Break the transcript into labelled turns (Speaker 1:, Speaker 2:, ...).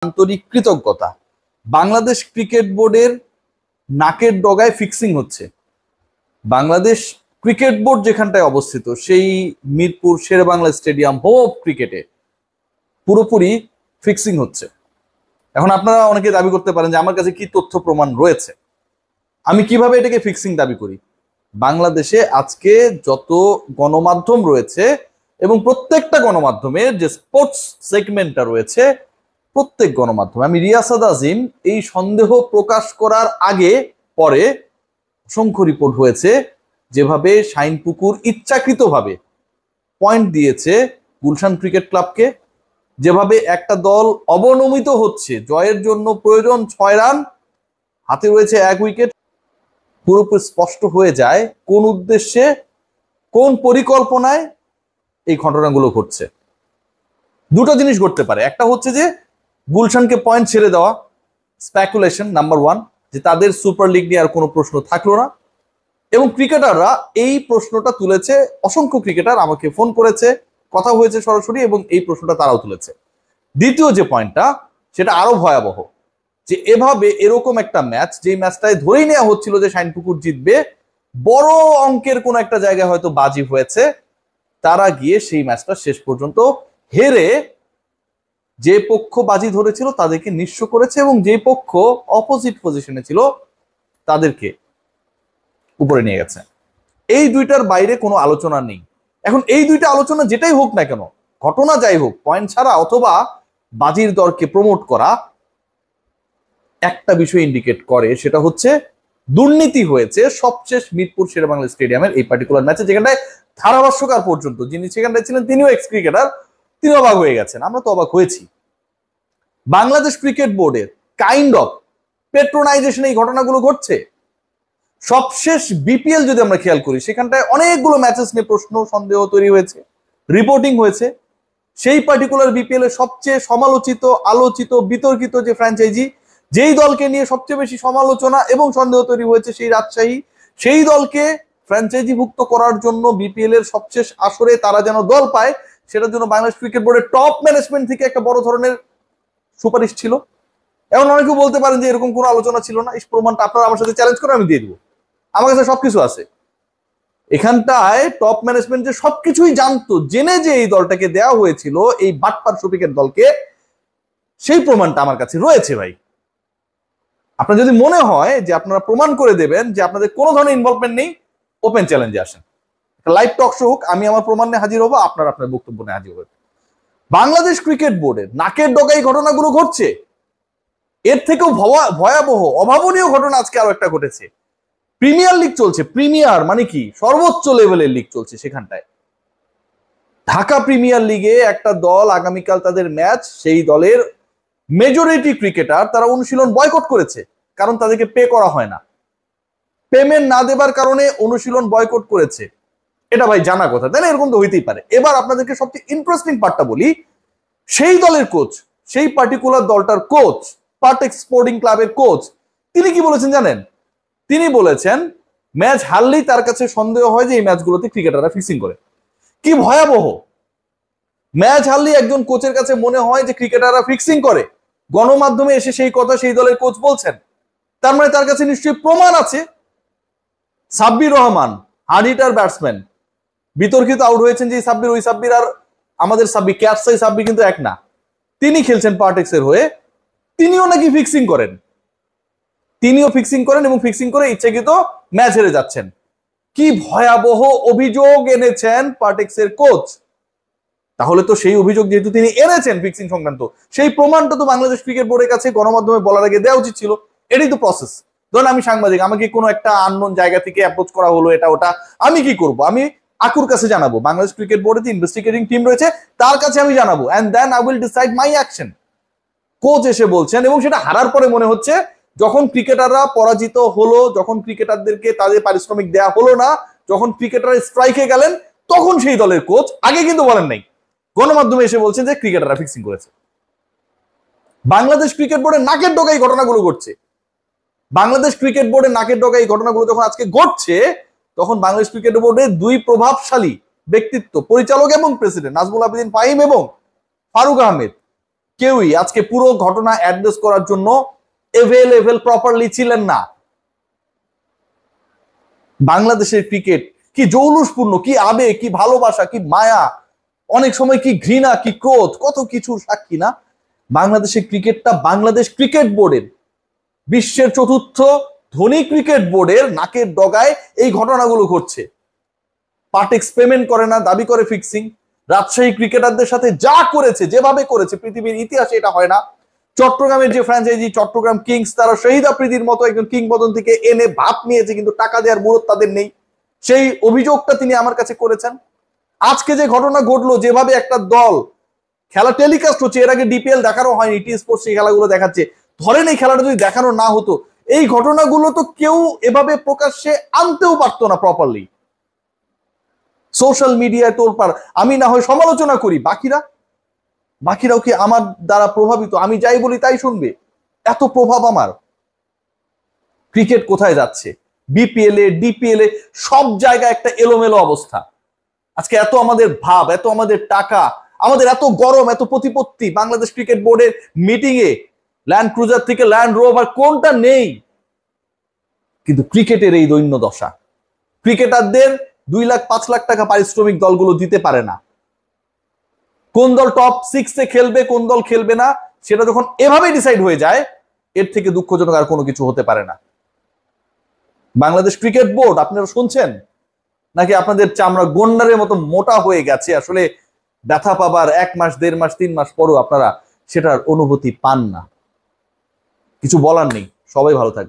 Speaker 1: আন্তরিক কৃতজ্ঞতা। বাংলাদেশ ক্রিকেট বোর্ডের নাকের ডগায় ফিক্সিং হচ্ছে। বাংলাদেশ ক্রিকেট বোর্ড যেখানটায় অবস্থিত সেই মিরপুর শেরেবাংলা স্টেডিয়াম হোপ ক্রিকেটে পুরোপুরি ফিক্সিং হচ্ছে। এখন আপনারা অনেকে দাবি করতে পারেন যে আমার কাছে কি তথ্য প্রমাণ রয়েছে, আমি কিভাবে এটাকে ফিক্সিং দাবি করি। বাংলাদেশে আজকে যত গণমাধ্যম রয়েছে এবং প্রত্যেকটা গণমাধ্যমের যে স্পোর্টস সেগমেন্টটা রয়েছে, প্রত্যেক গণমাধ্যমে, আমি রিয়াসাদ আজিম এই সন্দেহ প্রকাশ করার আগে পরে অসংখ্য রিপোর্ট হয়েছে যেভাবে শাইনপুকুর ইচ্ছাকৃতভাবে পয়েন্ট দিয়েছে গুলশান ক্রিকেট ক্লাবকে, যেভাবে একটা দল অবনমিত হচ্ছে, জয়ের জন্য প্রয়োজন 6 রান, হাতে রয়েছে 1 উইকেট, পুরোপুরি স্পষ্ট হয়ে যায় কোন উদ্দেশ্যে কোন পরিকল্পনায় এই ঘটনাগুলো ঘটছে। দুটো জিনিস ঘটতে পারে, একটা হচ্ছে যে গুলশানকে পয়েন্ট ছেড়ে দেওয়া, স্পেকুলেশন নাম্বার 1, যে তাদের সুপার লিগ নিয়ে আর কোনো প্রশ্ন থাকলো না, এবং ক্রিকেটাররা এই প্রশ্নটা তুলেছে। অসংখ্য ক্রিকেটার আমাকে ফোন করেছে, কথা হয়েছে সরাসরি, এবং এই প্রশ্নটা তারাও তুলেছে। দ্বিতীয় যে পয়েন্টটা, সেটা আরো ভয়াবহ, যে এভাবে এরকম একটা ম্যাচ, যে ম্যাচটায় ধরেই নেওয়া হচ্ছিল যে শাইনপুকুর জিতবে, বড় অঙ্কের কোন একটা জায়গায় হয়তো বাজি হয়েছে, তারা গিয়ে সেই ম্যাচটা শেষ পর্যন্ত হেরে যে পক্ষ বাজি ধরেছিল তাদেরকে নিঃস্ব করেছে, এবং যে পক্ষ অপোজিট পজিশনে ছিল তাদেরকে উপরে নিয়ে গেছে। এই দুইটার বাইরে কোনো আলোচনা নেই। এখন এই দুইটা আলোচনা যেটাই হোক না কেন, ঘটনা যাই হোক, পয়েন্ট ছাড়া অথবা বাজির দরকে প্রমোট করা, একটা বিষয় ইন্ডিকেট করে, সেটা হচ্ছে দুর্নীতি হয়েছে সবশেষ মিরপুর শেরেবাংলা স্টেডিয়ামের এই পার্টিকুলার ম্যাচে, যেখানটায় ধারাভাষ্যকার পর্যন্ত যিনি সেখানটায় ছিলেন তিনিও এক্স ক্রিকেটার, তিনি অবাক হয়ে গেছেন, আমরা তো অবাক হয়েছি। বাংলাদেশ ক্রিকেট বোর্ডের কাইন্ড অফ পেট্রোনাইজেশন এই ঘটনাগুলো ঘটছে। সবশেষ বিপিএল যদি আমরা খেয়াল করি, সেখানটায় অনেকগুলো ম্যাচেস নিয়ে প্রশ্ন সন্দেহ তৈরি হয়েছে, রিপোর্টিং হয়েছে। সেই পার্টিকুলার বিপিএল এর সবচেয়ে সমালোচিত, আলোচিত, বিতর্কিত যে ফ্র্যাঞ্চাইজি, যেই দলকে নিয়ে সবচেয়ে বেশি সমালোচনা এবং সন্দেহ তৈরি হয়েছে, সেই রাজশাহী, সেই দলকে ফ্র্যাঞ্চাইজি ভুক্ত করার জন্য বিপিএল এর সবশেষ আসরে তারা যেন দল পায়, সেটার জন্য বাংলাদেশ ক্রিকেট বোর্ডের টপ ম্যানেজমেন্ট থেকে একটা বড় ধরনের সুপারিশ ছিল। এমন অনেকেও বলতে পারেন যে এরকম কোনো আলোচনা ছিল না। এই প্রমাণটা আপনারা আমার সাথে চ্যালেঞ্জ করে আমি দিয়ে দিব, আমার কাছে সবকিছু আছে। এখানটায় টপ ম্যানেজমেন্ট যে সবকিছুই জানতো, জেনে যে এই দলটাকে দেওয়া হয়েছিল, এই বাটপার শফিকের দলকে, সেই প্রমাণটা আমার কাছে রয়েছে ভাই। আপনার যদি মনে হয় যে আপনারা প্রমাণ করে দেবেন যে আপনাদের কোনো ধরনের ইনভলভমেন্ট নেই, ওপেন চ্যালেঞ্জে আসেন, লাইভ টক শো হোক, আমি আমার প্রমাণ নিয়ে হাজির হবো, আপনার আপনার বক্তব্য নিয়ে হাজির হবেন। বাংলাদেশ ক্রিকেট বোর্ডের নাকের ডগায় ঘটনাগুলো ঘটছে, এর থেকেও ভয়াবহ অভাবনীয় ঘটনা আজকে আরো একটা ঘটেছে। প্রিমিয়ার লিগ চলছে, প্রিমিয়ার মানে কি, সর্বোচ্চ লেভেলের লিগ চলছে, সেখানটায় ঢাকা প্রিমিয়ার লিগে একটা দল আগামীকাল তাদের ম্যাচ, সেই দলের মেজরিটি ক্রিকেটার তারা অনুশীলন বয়কট করেছে, কারণ তাদেরকে পে করা হয় না, পেমেন্ট না দেবার কারণে অনুশীলন বয়কট করেছে। এটা ভাই জানা কথা, তাই না? এরকম তো হইতেই পারে। এবার আপনাদেরকে সবচেয়ে ইন্টারেস্টিং পার্টটা বলি, সেই দলের কোচ, সেই পার্টিকুলার দলটার কোচ, পার্টেক্স স্পোর্টিং ক্লাবের কোচ, তিনি কি বলেছেন জানেন? তিনি বলেছেন ম্যাচ হারলেই তার কাছে সন্দেহ হয় যে এই ম্যাচগুলোতে ক্রিকেটাররা ফিক্সিং করে। কি ভয়াবহ! ম্যাচ হারলেই একজন কোচের কাছে মনে হয় যে ক্রিকেটাররা ফিক্সিং করে, গণমাধ্যমে এসে সেই কথা সেই দলের কোচ বলছেন, তার মানে তার কাছে নিশ্চয়ই প্রমাণ আছে। Sabbir Rahman hard hitter batsman, বিতর্কিত আউট হয়েছেন যে সাব্বির, ওই সাব্বির আর আমাদের সাব্বির, ক্যাটসাই সাব্বির কিন্তু এক না। তিনি খেলছেন পার্টেক্সের হয়ে, তিনিও নাকি ফিক্সিং করেন, তিনিও ফিক্সিং করেন, এবং ফিক্সিং করে ইচ্ছাকৃত ম্যাচ হেরে যাচ্ছেন। কি ভয়াবহ অভিযোগ এনেছেন পার্টেক্সের কোচ! তাহলে তো সেই অভিযোগ যেহেতু তিনি এনেছেন ফিক্সিং সংক্রান্ত, সেই প্রমাণটা তো বাংলাদেশ ক্রিকেট বোর্ডের কাছে গণমাধ্যমে বলার আগে দেওয়া উচিত ছিল। এটাই তো প্রসেস। ধরুন আমি সাংবাদিক, আমাকে কোনো একটা আননোন জায়গা থেকে অ্যাপ্রোচ করা হলো, এটা ওটা, আমি কি করব? আমি আকুর কাছে জানাবো, বাংলাদেশ ক্রিকেট বোর্ডে যে ইনভেস্টিগেটিং টিম রয়েছে তার কাছে আমি জানাবো, and then I will decide my action. Coach এসে বলছেন, এবং সেটা হারার পরে মনে হচ্ছে, যখন ক্রিকেটাররা পরাজিত হলো, যখন ক্রিকেটারদেরকে তাদের পারিশ্রমিক দেয়া হলো না, যখন ক্রিকেটার স্ট্রাইকে গেলেন, তখন সেই দলের কোচ, আগে কিন্তু বলেন নাই, গণমাধ্যমে এসে বলছেন যে ক্রিকেটাররা ফিক্সিং করেছে। বাংলাদেশ ক্রিকেট বোর্ডের নাকের ডগায় এই ঘটনাগুলো ঘটছে। বাংলাদেশ ক্রিকেট বোর্ডের নাকের ডগায় এই ঘটনাগুলো যখন আজকে ঘটছে, তখন বাংলাদেশ ক্রিকেট বোর্ডের দুই প্রভাবশালী ব্যক্তিত্ব, পরিচালক এবং প্রেসিডেন্ট নাজমুল আবেদিন ফাহিম এবং ফারুক আহমেদ, কেউই আজকে পুরো ঘটনা অ্যাড্রেস করার জন্য এভেলেবেল প্রপারলি ছিলেন না। বাংলাদেশের ক্রিকেট কি জৌলুসপূর্ণ, কি আবেগ, কি ভালোবাসা, কি মায়া, অনেক সময় কি ঘৃণা, কি ক্রোধ, কত কিছুর সাক্ষী না। বাংলাদেশের ক্রিকেটটা বাংলাদেশ ক্রিকেট বোর্ডের, বিশ্বের চতুর্থ ধনী ক্রিকেট বোর্ডের নাকের ডগায় এই ঘটনাগুলো ঘটছে। পার্টেক্স পেমেন্ট করে না, দাবি করে ফিক্সিং। রাজশাহী ক্রিকেটারদের সাথে যা করেছে, যেভাবে করেছে, পৃথিবীর ইতিহাসে এটা হয় না। চট্টগ্রামের যে ফ্র্যাঞ্চাইজি চট্টগ্রাম কিংস, তারা শহীদ আফ্রিদির মতো একজন কিংবদন্তিকে এনে ভাব নিয়েছে, কিন্তু টাকা দেওয়ার মুরত তাদের নেই। সেই অভিযোগটা তিনি আমার কাছে করেছেন। আজকে যে ঘটনা ঘটলো, যেভাবে একটা দল খেলা টেলিকাস্ট হচ্ছে, এর আগে ডিপিএল দেখানো হয়নি, টি স্পোর্টস এই খেলাগুলো দেখাচ্ছে, ধরেন এই খেলাটা যদি দেখানো না হতো, এই ঘটনাগুলো তো কেউ এভাবে প্রকাশ্যে আনতেও পারতো না প্রপারলি। সোশ্যাল মিডিয়ায় তোলপাড়, আমি না হয় সমালোচনা করি, বাকিরাও কি আমার দ্বারা প্রভাবিত? আমি যাই বলি তাই শুনবে? এত প্রভাব আমার। ক্রিকেট কোথায় যাচ্ছে? বিপিএল এ, ডিপিএল এ, সব জায়গায় একটা এলোমেলো অবস্থা। আজকে এত আমাদের ভাব, এত আমাদের টাকা, আমাদের এত গরম, এত প্রতিপত্তি, বাংলাদেশ ক্রিকেট বোর্ডের মিটিং এ ল্যান্ড ক্রুজার থেকে ল্যান্ড রোভার কোনটা নেই? কিন্তু ক্রিকেটের এই দৈন্য দশা। ক্রিকেটারদের 2 লাখ 5 লাখ টাকা পারিশ্রমিক দলগুলো দিতে পারে না। কোন দল টপ 6 এ খেলবে, কোন দল খেলবে না, সেটা যখন এভাবে ডিসাইড হয়ে যায়, এর থেকে দুঃখজনক আর কোনো কিছু হতে পারে না। বাংলাদেশ ক্রিকেট বোর্ড, আপনারা শুনছেন নাকি আপনাদের চামড়া গন্ডারের মতো মোটা হয়ে গেছে? আসলে ব্যথা পাবার 1 মাস, 1.5 মাস, 3 মাস পরও আপনারা সেটার অনুভূতি পান না। কিছু বলার নেই, সবাই ভালো থাকবে।